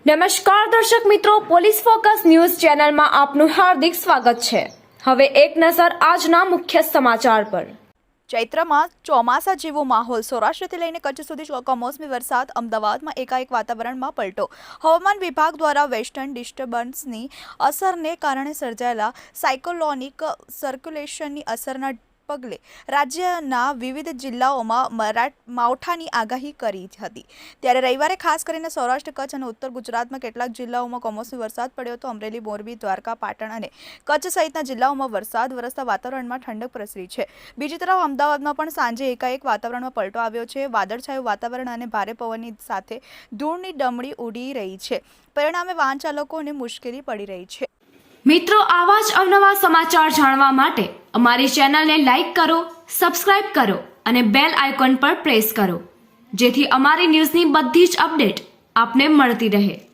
નમસ્કાર દર્શક મિત્રો, પોલીસ ફોકસ ન્યૂઝ ચેનલમાં આપનું હાર્દિક સ્વાગત છે। હવે એક નજર આજના મુખ્ય સમાચાર પર। ચૈત્રમાં ચોમાસા જેવો માહોલ સૌરાષ્ટ્રથી લઈને કચ્છ સુધી કમોસમી વરસાદ। અમદાવાદમાં એકાએક વાતાવરણમાં પલટો। હવામાન વિભાગ દ્વારા વેસ્ટર્ન ડિસ્ટર્બન્સની અસરને કારણે સર્જાયેલા સાયક્લોનિક સર્ક્યુલેશનની અસરના પગલે રાજ્યના વિવિધ જિલ્લાઓમાં માવઠાની આગાહી કરી હતી। ત્યારે રવિવારે ખાસ કરીને સૌરાષ્ટ્ર, કચ્છ અને ઉત્તર ગુજરાતમાં કેટલાક જિલ્લાઓમાં કમોસમી વરસાદ પડ્યો હતો। અમરેલી, મોરબી, દ્વારકા, પાટણ અને કચ્છ સહિતના જિલ્લાઓમાં વરસાદ વરસતા વાતાવરણમાં ઠંડક પ્રસરી છે। બીજી તરફ અમદાવાદમાં પણ સાંજે એકાએક વાતાવરણમાં પલટો આવ્યો છે। વાદળછાયું વાતાવરણ અને ભારે પવનની સાથે ધૂળની ડમરી ઉડી રહી છે। પરિણામે વાહન ચાલકોને મુશ્કેલી પડી રહી છે। મિત્રો, આવા જ અવનવા સમાચાર જાણવા માટે અમારી ચેનલને લાઈક કરો, સબસ્ક્રાઇબ કરો અને બેલ આઇકોન પર પ્રેસ કરો, જેથી અમારી ન્યૂઝની બધી જ અપડેટ આપને મળતી રહે।